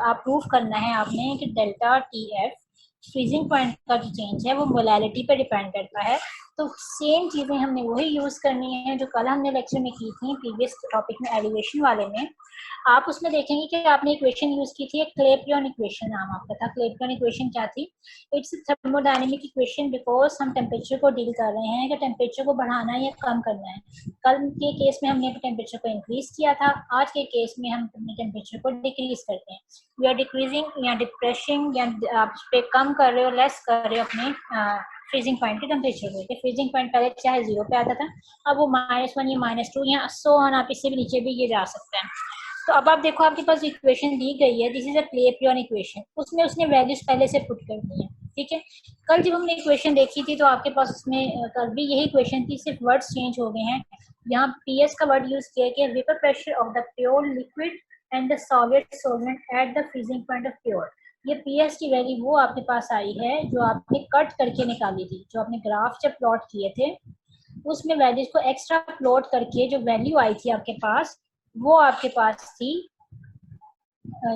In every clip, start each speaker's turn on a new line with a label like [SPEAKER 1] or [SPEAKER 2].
[SPEAKER 1] आप प्रूफ करना है आपने कि delta T F freezing point का जो चेंज है वो मोलैलिटी पे डिपेंड करता है। तो सेम चीज़ें हमने वही यूज़ करनी है जो कल हमने लेक्चर में की थी प्रीवियस टॉपिक में एलिवेशन वाले में। आप उसमें देखेंगे कि आपने इक्वेशन यूज़ की थी, एक क्लेपियन इक्वेशन नाम आपका था। क्लेपियन इक्वेशन क्या थी? इट्स थर्मोडायनेमिक इक्वेशन बिकॉज हम टेम्परेचर को डील कर रहे हैं कि टेम्परेचर को बढ़ाना है या कम करना है। कल के केस में हमने टेम्परेचर को इंक्रीज किया था, आज के केस में हम अपने टेम्परेचर को डिक्रीज करते हैं। वी आर डिक्रीजिंग या डिप्रेसिंग या आप पे कम कर रहे हो, लेस कर रहे हो अपने फ्रीजिंग पॉइंट के टेम्परेचर को। फ्रीजिंग पॉइंट पहले चाहे 0 पे आता था, अब वो -1 या -2 या सो ऑन, आप इससे भी नीचे भी ये जा सकते हैं। तो अब आप देखो आपके पास इक्वेशन दी गई है, दिस इज अ क्लेपियन इक्वेशन, उसमें उसने वैल्यूज पहले से पुट कर दी है, ठीक है। कल जब हमने इक्वेशन देखी थी तो आपके पास उसमें कल भी यही इक्वेशन थी, सिर्फ वर्ड्स चेंज हो गए हैं। यहाँ पीएस का वर्ड यूज किया गया, vapour pressure of the pure liquid and the solid solvent at the freezing point of pure. ये पीएस की वैल्यू वो आपके पास आई है जो आपने कट करके निकाली थी, जो आपने ग्राफ जब प्लॉट किए थे उसमें वैल्यूज को एक्स्ट्रा प्लॉट करके जो वैल्यू आई थी आपके पास, वो आपके पास थी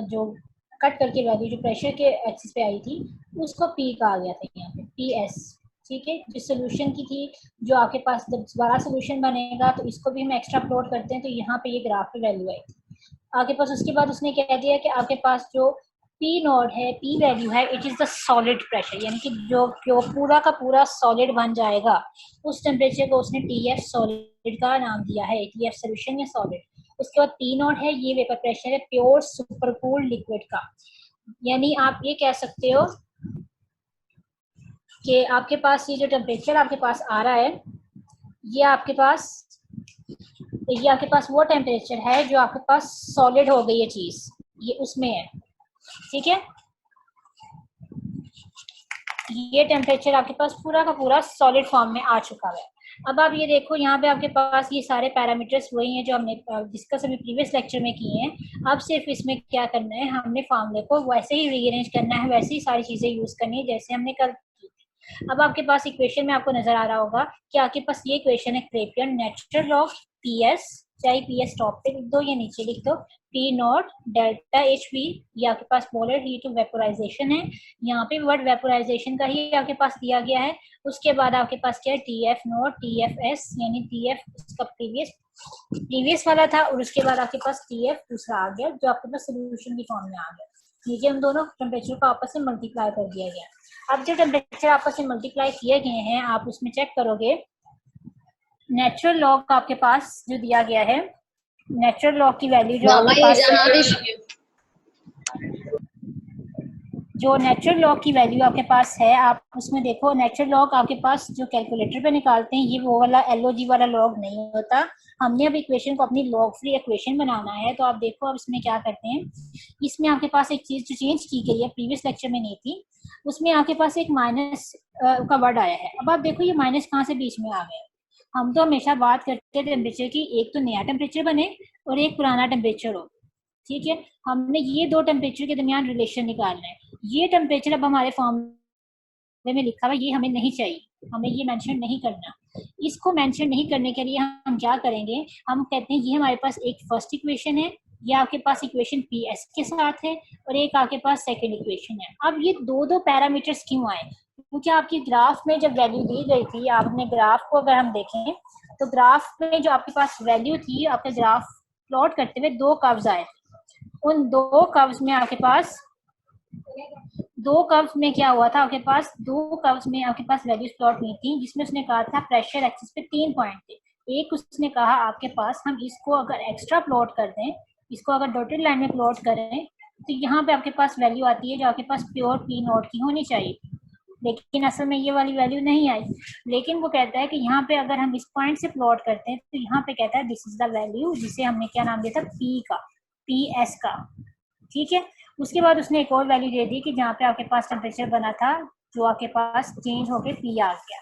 [SPEAKER 1] जो कट करके वैल्यू जो प्रेशर के एक्सिस पे आई थी उसको पी कहा गया था यहाँ पे, पी एस, ठीक है। जिस सोल्यूशन की थी, जो आपके पास जब बड़ा सोल्यूशन बनेगा तो इसको भी हम एक्स्ट्रा प्लॉट करते हैं, तो यहाँ पे ये ग्राफ पे वैल्यू आई थी आपके पास। उसके बाद उसने कह दिया कि आपके पास जो पी नोड है, पी वैल्यू है, it is the solid pressure, यानी कि जो पूरा का पूरा सॉलिड बन जाएगा उस टेम्परेचर को उसने टी एफ सॉलिड का नाम दिया है, टी एफ सोल्यूशन या सॉलिड। उसके बाद पी नोड है, ये वेपर प्रेशर है प्योर सुपरकूल्ड लिक्विड का। यानी आप ये कह सकते हो कि आपके पास ये जो टेम्परेचर आपके पास आ रहा है, ये आपके पास वो टेम्परेचर है जो आपके पास सॉलिड हो गई है चीज, ये उसमें है, ठीक है। ये टेम्परेचर आपके पास पूरा का पूरा सॉलिड फॉर्म में आ चुका है। अब आप ये देखो यहाँ पे आपके पास ये सारे पैरामीटर्स वही हैं जो हमने डिस्कस अभी प्रीवियस लेक्चर में किए हैं। अब सिर्फ इसमें क्या करना है, हमने फॉर्मूले को वैसे ही रीअरेंज करना है, वैसे ही सारी चीजें यूज करनी है जैसे हमने कल की थी। अब आपके पास इक्वेशन में आपको नजर आ रहा होगा कि आपके पास ये इक्वेशन है, क्लेपियन नेचुरल लॉग पी एस, चाहे पी एस टॉप पे लिख दो या नीचे लिख दो, P not delta H P, ये आपके पास मोलर हीट ऑफ वेपोराइजेशन है। यहाँ पे वर्ड वेपोराइजेशन का ही आपके पास दिया गया है। उसके बाद आपके पास क्या है, T F not T F S, यानी टी एफ इसका प्रीवियस वाला था, और उसके बाद आपके पास टी एफ दूसरा आ गया जो आपके पास सोल्यूशन की फॉर्म में आ गया। नीचे हम दोनों टेम्परेचर को आपस में मल्टीप्लाई कर दिया गया। अब जो टेम्परेचर आपस में मल्टीप्लाई किए गए हैं, आप उसमें चेक करोगे नेचुरल लॉग का आपके पास जो दिया गया है, नेचुरल लॉग की वैल्यू जो आपके पास जो नेचुरल लॉग की वैल्यू आपके पास है, आप उसमें देखो नेचुरल लॉग आपके पास जो कैलकुलेटर पे निकालते हैं, ये वो वाला एलओजी वाला लॉग नहीं होता। हमने अब इक्वेशन को अपनी लॉग फ्री इक्वेशन बनाना है, तो आप देखो अब इसमें क्या करते हैं। इसमें आपके पास एक चीज जो चेंज की गई है, प्रीवियस लेक्चर में नहीं थी, उसमें आपके पास एक माइनस का वर्ड आया है। अब आप देखो ये माइनस कहाँ से बीच में आ गया। हम तो हमेशा बात करते हैं टेम्परेचर की, एक तो नया टेम्परेचर बने और एक पुराना टेम्परेचर हो, ठीक है। हमने ये दो टेम्परेचर के दरमियान रिलेशन निकालना है। ये टेम्परेचर अब हमारे फॉर्मूले में लिखा हुआ, ये हमें नहीं चाहिए, हमें ये मेंशन नहीं करना। इसको मेंशन नहीं करने के लिए हम क्या करेंगे, हम कहते हैं ये हमारे पास एक फर्स्ट इक्वेशन है, ये आपके पास इक्वेशन पी एस के साथ है, और एक आपके पास सेकेंड इक्वेशन है। अब ये दो पैरामीटर्स क्यों आए, क्योंकि आपकी ग्राफ में जब वैल्यू दी गई थी, आपने ग्राफ को अगर हम देखें तो ग्राफ में जो आपके पास वैल्यू थी, आपके ग्राफ प्लॉट करते हुए दो कर्व्स आए थे। उन दो कर्व्स में आपके पास क्या हुआ था, आपके पास दो कर्व्स में आपके पास वैल्यूज प्लॉट हुई थी, जिसमें उसने कहा था प्रेशर एक्सिस पे 3 पॉइंट थे। एक उसने कहा आपके पास हम इसको अगर एक्स्ट्रा प्लॉट कर दें, इसको अगर डॉटेड लाइन में प्लॉट करें, तो यहाँ पे आपके पास वैल्यू आती है जो आपके पास प्योर पी नॉट की होनी चाहिए, लेकिन असल में ये वाली वैल्यू नहीं आई। लेकिन वो कहता है कि यहाँ पे अगर हम इस पॉइंट से प्लॉट करते हैं, तो यहाँ पे कहता है दिस इज द वैल्यू, जिसे हमने क्या नाम दिया था, पी का, पी एस का, ठीक है। उसके बाद उसने एक और वैल्यू दे दी कि जहाँ पे आपके पास टेम्परेचर बना था, जो आपके पास चेंज होके पी आ गया।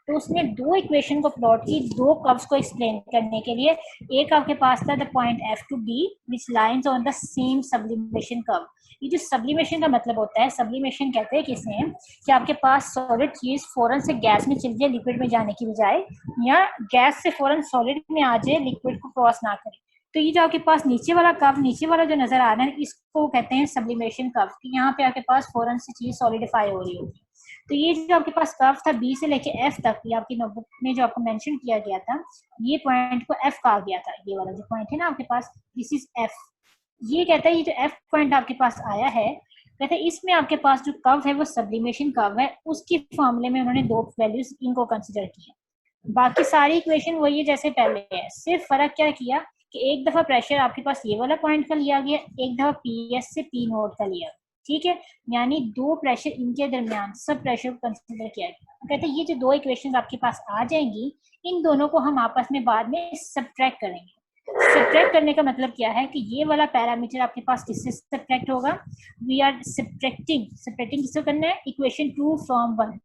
[SPEAKER 1] तो उसने दो इक्वेशन को प्लॉट की, दो कर्व्स को एक्सप्लेन करने के लिए। एक आपके पास था the point F two D which lines on the same sublimation curve. ये जो सब्लिमेशन का मतलब होता है, सब्लिमेशन कहते हैं किसे, कि आपके पास सॉलिड चीज फौरन से गैस में चली जाए लिक्विड में जाने की बजाय, या गैस से फौरन सॉलिड में आ जाए लिक्विड को क्रॉस ना करे। तो ये जो आपके पास नीचे वाला कर्व, नीचे वाला जो नजर आ रहा है, इसको कहते हैं सब्लिमेशन कर्व। यहाँ पे आपके पास फौरन से चीज सॉलिडिफाई हो रही होगी। तो ये जो आपके पास कर्व था बी से लेके एफ तक, ये आपकी नोटबुक में जो आपको मेंशन किया गया था, ये पॉइंट को एफ कहा गया था। ये वाला जो पॉइंट है ना आपके पास, दिस इज एफ। ये कहता है ये जो एफ पॉइंट आपके पास आया है, कहते हैं इसमें आपके पास जो कर्व है वो सब्लिमेशन कर्व है। उसकी फॉर्मूले में उन्होंने दो वैल्यूज इनको कंसिडर किया। बाकी सारी इक्वेशन वही है जैसे पहले है, सिर्फ फर्क क्या किया कि एक दफा प्रेशर आपके पास ये वाला पॉइंट का लिया गया, एक दफा पी एस से पी नोट का लिया। ठीक है, यानी दो प्रेशर इनके दरमियान सब प्रेशर को कंसिडर किया गया। कहते हैं ये जो दो इक्वेशन आपके पास आ जाएंगी, इन दोनों को हम आपस में बाद में सब्ट्रैक्ट करेंगे। सब्ट्रैक्ट करने का मतलब क्या है कि ये वाला पैरामीटर आपके पास किससे सब्ट्रैक्ट होगा, वी आर सब्ट्रैक्टिंग किससे करना है, इक्वेशन 2 फ्रॉम 1।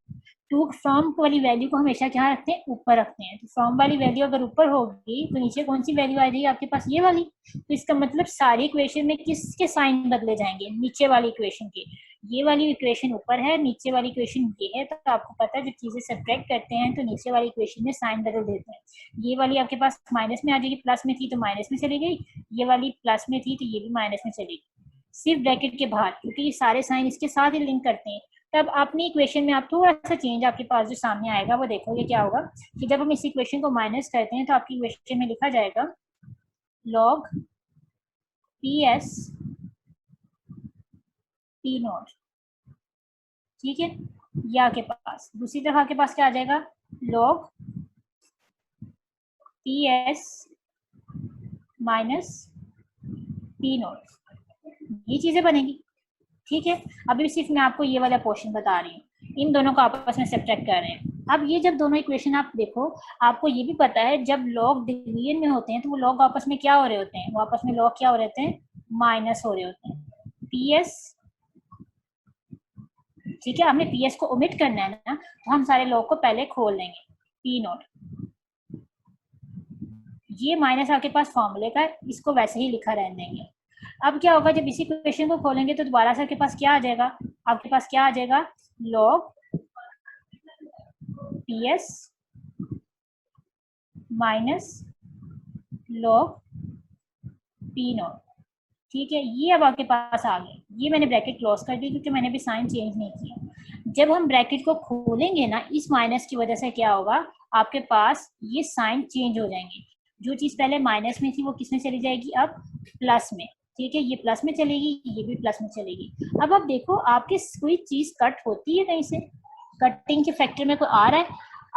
[SPEAKER 1] टू फ्रॉम वाली वैल्यू को हमेशा क्या रखते हैं, ऊपर रखते हैं। तो फ्रॉम वाली वैल्यू अगर ऊपर होगी तो नीचे कौन सी वैल्यू आ जाएगी आपके पास, ये वाली। तो इसका मतलब सारी इक्वेशन में किसके साइन बदले जाएंगे, नीचे वाली इक्वेशन के। ये वाली इक्वेशन ऊपर है, नीचे वाली इक्वेशन ये है। तो आपको पता है जब चीजें सब्ट्रैक्ट करते हैं तो नीचे वाली इक्वेशन में साइन बदल देते हैं। ये वाली आपके पास माइनस में आ जाएगी, प्लस में थी तो माइनस में चली गई, ये वाली प्लस में थी तो ये भी माइनस में चली गई, सिर्फ ब्रैकेट के बाहर, क्योंकि ये सारे साइन इसके साथ ही लिंक करते हैं। तब अपनी इक्वेशन में आप थोड़ा सा चेंज आपके पास जो सामने आएगा वो देखोगे क्या होगा कि जब हम इस इक्वेशन को माइनस करते हैं तो आपकी इक्वेशन में लिखा जाएगा log P S P not. ठीक है, या आपके पास दूसरी तरफ आपके पास क्या आ जाएगा, log P S minus P not. ये चीजें बनेगी। ठीक है, अभी सिर्फ मैं आपको ये वाला पोर्शन बता रही हूँ, इन दोनों को आपस में सब्ट्रैक्ट कर रहे हैं। अब ये जब दोनों इक्वेशन आप देखो, आपको ये भी पता है जब लॉग डिवीजन में होते हैं तो वो लॉग आपस में क्या हो रहे होते हैं, वो आपस में लॉग क्या हो रहे हैं, माइनस हो रहे होते हैं, पी एस। ठीक है, हमने पी एस को ओमिट करना है ना, तो हम सारे लॉग को पहले खोल लेंगे, पी नॉट। ये माइनस आपके पास फॉर्मूले का, इसको वैसे ही लिखा रहने देंगे। अब क्या होगा, जब इसी क्वेश्चन को खोलेंगे तो दोबारा से आपके पास क्या आ जाएगा, आपके पास क्या आ जाएगा, log P S minus log P not. ठीक है, ये अब आपके पास आ गए। ये मैंने ब्रैकेट क्लोज कर दी क्योंकि मैंने भी साइन चेंज नहीं किया। जब हम ब्रैकेट को खोलेंगे ना, इस माइनस की वजह से क्या होगा, आपके पास ये साइन चेंज हो जाएंगे। जो चीज पहले माइनस में थी वो किस में चली जाएगी, अब प्लस में। ठीक है, ये प्लस में चलेगी, ये भी प्लस में चलेगी। अब आप देखो आपके कोई चीज कट होती है कहीं से, कटिंग के फैक्टर में कोई आ रहा है,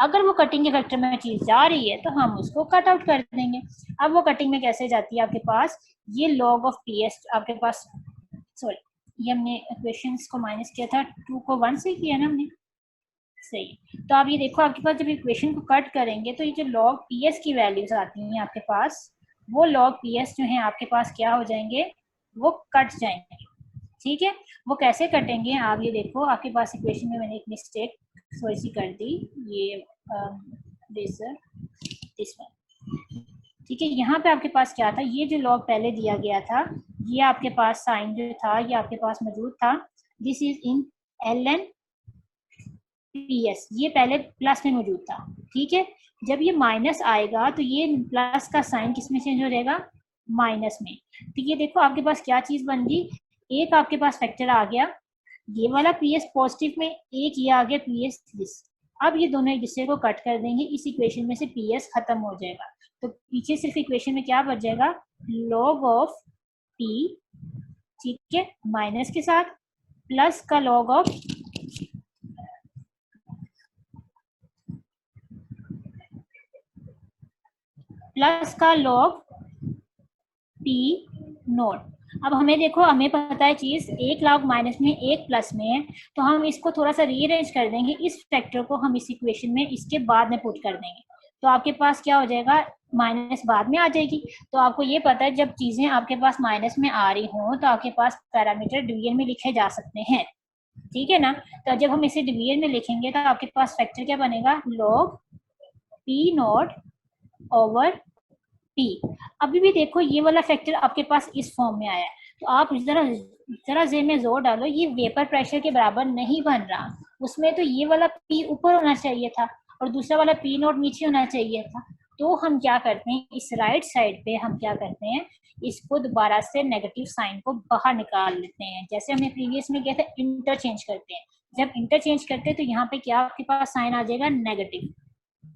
[SPEAKER 1] अगर वो कटिंग के फैक्टर में चीज जा रही है तो हम उसको कट आउट कर देंगे। अब वो कटिंग में कैसे जाती है आपके पास, ये log ऑफ पी एस आपके पास, सॉरी ये हमने इक्वेशंस को माइनस किया था, 2 को 1 से किया ना हमने, सही। तो आप ये देखो आपके पास जब इक्वेशन को कट करेंगे तो ये जो log पी एस की वैल्यूज आती हैं आपके पास, वो log पी एस जो है आपके पास क्या हो जाएंगे, वो कट जाएंगे। ठीक है, वो कैसे कटेंगे आप ये देखो, आपके पास इक्वेशन में मैंने एक मिस्टेक थोड़ी सी कर दी, ये दिस वन। ठीक है, यहाँ पे आपके पास क्या था, ये जो लॉग पहले दिया गया था, ये आपके पास साइन जो था ये आपके पास मौजूद था, this is in L N P S, ये पहले प्लस में मौजूद था। ठीक है, जब ये माइनस आएगा तो ये प्लस का साइन किस में चेंज हो जाएगा, माइनस में। तो ये देखो आपके पास क्या चीज बन गई, एक आपके पास फैक्टर आ गया ये वाला पी एस पॉजिटिव में, एक ये आ गया पी एस दिस। अब ये दोनों एक दूसरे को कट कर देंगे, इस इक्वेशन में से पी एस खत्म हो जाएगा। तो पीछे सिर्फ इक्वेशन में क्या बच जाएगा, log ऑफ पी, ठीक है, माइनस के साथ प्लस का log of log P note. अब हमें देखो, हमें पता है चीज, एक log माइनस में एक प्लस में है, तो हम इसको थोड़ा सा रीअरेंज कर देंगे, इस फैक्टर को हम इस इक्वेशन में इसके बाद में पुट कर देंगे। तो आपके पास क्या हो जाएगा, माइनस बाद में आ जाएगी। तो आपको ये पता है जब चीजें आपके पास माइनस में आ रही हों तो आपके पास पैरामीटर डिवीजन में लिखे जा सकते हैं। ठीक है ना, तो जब हम इसे डिवीजन में लिखेंगे तो आपके पास फैक्टर क्या बनेगा, log P not over P. अभी भी देखो ये वाला फैक्टर आपके पास इस फॉर्म में आया है, तो आप जरा जेन में जोर डालो, ये वेपर प्रेशर के बराबर नहीं बन रहा, उसमें तो ये वाला पी ऊपर होना चाहिए था और दूसरा वाला पी नॉट नीचे होना चाहिए था। तो हम क्या करते हैं, इस राइट साइड पे हम क्या करते हैं, इसको दोबारा से नेगेटिव साइन को बाहर निकाल लेते हैं। जैसे हमने प्रीवियस में किया था, इंटरचेंज करते हैं। जब इंटरचेंज करते हैं तो यहाँ पे क्या आपके पास साइन आ जाएगा, नेगेटिव।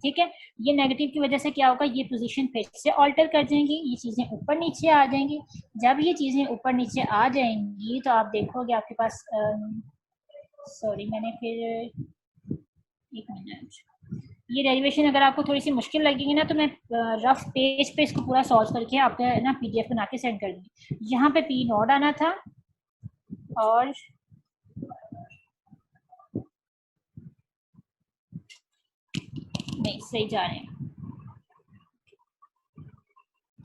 [SPEAKER 1] ठीक है, ये नेगेटिव की वजह से क्या होगा, ये पोजीशन फिर से ऑल्टर कर जाएंगी, ये चीजें ऊपर नीचे आ जाएंगी। जब ये चीजें ऊपर नीचे आ जाएंगी तो आप देखोगे आपके पास सॉरी मैंने फिर एक मिनट, ये डेरिवेशन अगर आपको थोड़ी सी मुश्किल लगेगी ना तो मैं रफ पेज पे इसको पूरा सॉल्व करके आपका ना पीडीएफ बना के सेंड कर दूंगी। यहाँ पे पी नोड आना था और नहीं सही जा रहे हैं।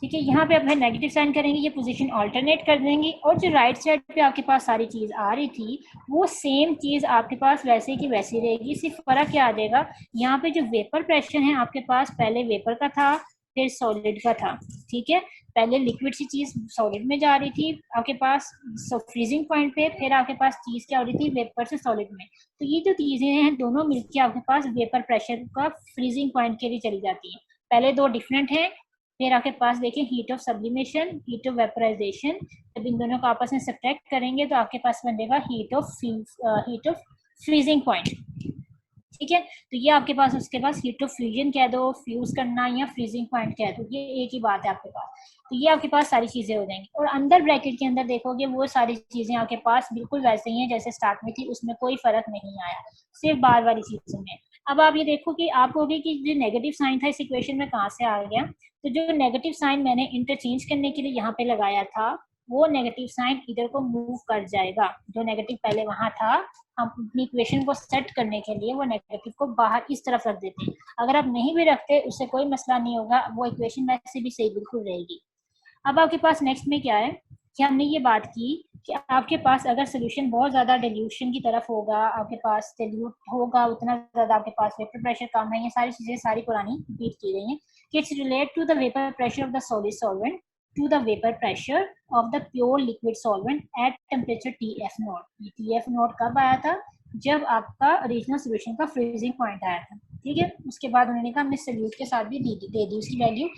[SPEAKER 1] ठीक है, यहाँ पे अब है नेगेटिव साइन करेंगे, ये पोजीशन ऑल्टरनेट कर देंगे और जो राइट साइड पे आपके पास सारी चीज़ आ रही थी वो सेम चीज़ आपके पास वैसे की वैसी रहेगी। सिर्फ फर्क क्या आ जाएगा, यहाँ पे जो वेपर प्रेशर है आपके पास पहले वेपर का था फिर सॉलिड का था। ठीक है, पहले लिक्विड सी चीज़ सॉलिड में जा रही थी आपके पास फ्रीजिंग पॉइंट पे, फिर आपके पास चीज़ क्या हो रही थी, वेपर से सॉलिड में। तो ये जो चीज़ें हैं दोनों मिलकर आपके पास वेपर प्रेशर का फ्रीजिंग पॉइंट के लिए चली जाती है। पहले दो डिफरेंट हैं, फिर आपके पास देखिए heat of sublimation, heat of vaporisation. जब इन दोनों को आपस में सब्ट्रैक्ट करेंगे तो आपके पास बनेगा हीट ऑफ फ्रीजिंग पॉइंट। ठीक है, तो ये आपके पास उसके पास हीट ऑफ फ्यूजन कह दो, फ्यूज करना, या फ्रीजिंग पॉइंट कह दो, ये एक ही बात है आपके पास। तो ये आपके पास सारी चीजें हो जाएंगी और अंदर ब्रैकेट के अंदर देखोगे वो सारी चीजें आपके पास बिल्कुल वैसे ही हैं जैसे स्टार्ट में थी, उसमें कोई फर्क नहीं आया, सिर्फ बार वाली चीजों में। अब आप ये देखो कि आप कहोगे कि जो नेगेटिव साइन था इस इक्वेशन में कहाँ से आ गया, तो जो नेगेटिव साइन मैंने इंटरचेंज करने के लिए यहाँ पे लगाया था वो नेगेटिव साइन इधर को मूव कर जाएगा। जो नेगेटिव पहले वहां था, हम अपनी इक्वेशन को सेट करने के लिए वो नेगेटिव को बाहर इस तरफ रख देते हैं। अगर आप नहीं भी रखते उससे कोई मसला नहीं होगा, वो इक्वेशन वैसे भी सही बिल्कुल रहेगी। अब आपके पास नेक्स्ट में क्या है कि हमने ये बात की कि आपके पास अगर सोल्यूशन बहुत ज़्यादा डिल्यूशन की तरफ होगा, आपके पास डिल्यूट होगा उतना ज़्यादा आपके पास वेपर प्रेशर कम है, ये सारी चीज़ें सारी पुरानी रिपीट की गई हैं कि it's relate to the vapour pressure of the solid solvent to the vapor pressure of the pure liquid solvent at temperature TF note. TF note कब आया था, जब आपका ओरिजिनल सोल्यूशन का फ्रीजिंग पॉइंट आया था। ठीक है, उसके बाद उन्होंने कहा हमने सोल्यूट के साथ भी दे दी उसकी वैल्यू।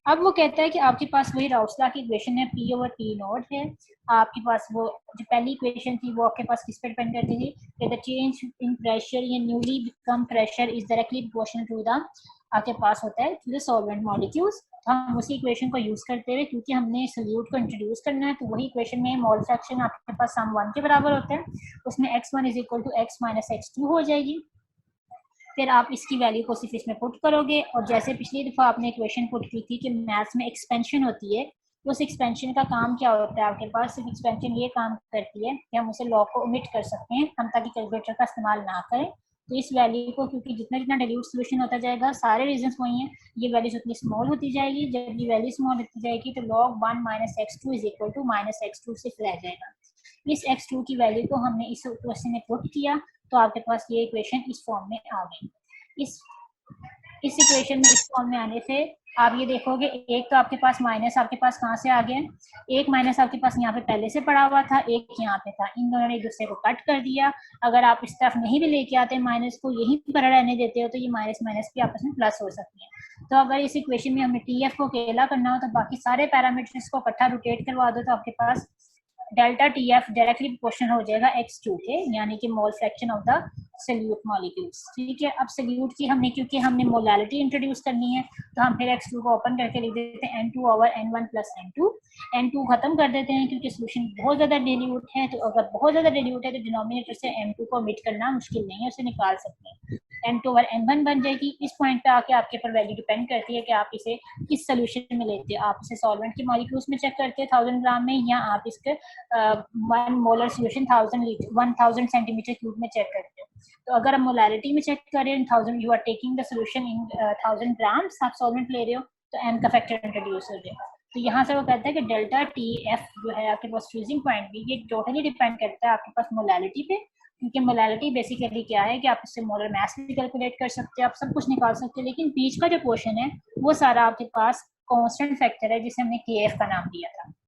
[SPEAKER 1] अब वो कहता है कि आपके पास वही राउल्स लॉ की इक्वेशन है, P ओवर P नोट है। आपके पास वो जो पहली इक्वेशन थी वो आपके पास किस पे डिपेंड करती थी कि द चेंज इन प्रेशर या newly become pressure is directly proportional to the आपके पास होता है टू द सॉल्वेंट मॉलिक्यूल्स। हम उसी इक्वेशन को यूज करते हुए, क्योंकि हमने सोल्यूट को इंट्रोड्यूस करना है, तो वही इक्वेशन में मोल फ्रैक्शन आपके पास सम 1 के बराबर होता है, उसमें x1 is equal to x minus x2 हो जाएगी। फिर आप इसकी वैल्यू को सिर्फ इसमें पुट करोगे और जैसे पिछली दफा आपने इक्वेशन पुट की थी कि मैथ्स में एक्सपेंशन होती है, तो उस एक्सपेंशन का काम क्या होता है आपके पास, सिर्फ एक्सपेंशन ये काम करती है कि हम उसे लॉ को ओमिट कर सकते हैं, हम ताकि कैलकुलेटर का इस्तेमाल ना करें। तो इस वैल्यू को, क्योंकि जितना जितना डिल्यूट सोल्यूशन होता जाएगा, सारे रीजंस वही हैं, ये वैल्यूज उतनी स्मॉल होती जाएगी। जब ये वैल्यू स्मॉल होती जाएगी तो log 1 minus x2 is equal to minus x2 सिर्फ रह जाएगा। इस x2 की वैल्यू को हमने इस क्वेश्चन में पुट किया तो आपके पास ये इक्वेशन इस फॉर्म में आ गई। इस इक्वेशन में इस फॉर्म में आने से आप ये देखोगे, एक तो आपके पास माइनस आपके पास कहाँ से आ गया, एक माइनस आपके पास यहाँ पे पहले से पड़ा हुआ था, एक यहाँ पे था, इन दोनों ने एक दूसरे को कट कर दिया। अगर आप इस तरफ नहीं भी लेके आते माइनस को, यहीं पर रहने देते हो, तो ये माइनस माइनस भी आपस में प्लस हो सकती है। तो अगर इस इक्वेशन में हमें TF को अकेला करना हो तो बाकी सारे पैरामीटर्स को इकट्ठा रोटेट करवा दो, तो आपके पास डेल्टा TF डायरेक्टली प्रोपोर्शनल हो जाएगा x2 के, यानी कि mole fraction of the solute molecules. ठीक है, अब सोल्यूट की हमने, क्योंकि हमने मोलालिटी इंट्रोड्यूस करनी है, तो हम फिर x2 को ओपन करके लिख देते हैं n2 over n1 plus n2। n2 खत्म कर देते हैं क्योंकि सोल्यूशन बहुत ज़्यादा डिल्यूट है, तो अगर बहुत ज़्यादा डिल्यूट है तो डिनोमिनेटर से n2 को ओमिट करना मुश्किल नहीं है, उसे निकाल सकते हैं। n2 ओवर n1 बन जाएगी। इस पॉइंट पे आके आपके पर वैल्यू डिपेंड करती है कि आप इसे किस सोल्यूशन में लेते हो, आप इसे सॉल्वेंट के मॉलिक्यूल्स में चेक करते हैं 1000 ग्राम में, या आप इसके 1 मोलर सोल्यूशन 1000 सेंटीमीटर क्यूब में चेक करते हो। तो अगर हम मोलारिटी में चेक करें 1000, you are taking the solution in 1000 grams, आप सॉल्वेंट ले रहे हो, तो n का फैक्टर इंट्रोड्यूस हो जाएगा। तो यहाँ से वो कहता है कि डेल्टा TF जो है आपके पास फ्रीजिंग पॉइंट भी, ये टोटली डिपेंड करता है आपके पास मोलारिटी पे, क्योंकि मोलारिटी बेसिकली क्या है कि आप इससे मोलर मास भी कैलकुलेट कर सकते हैं, आप सब कुछ निकाल सकते हैं, लेकिन बीच का जो पोर्शन है वो सारा आपके पास कांस्टेंट फैक्टर है जिसे हमने KF का नाम दिया था।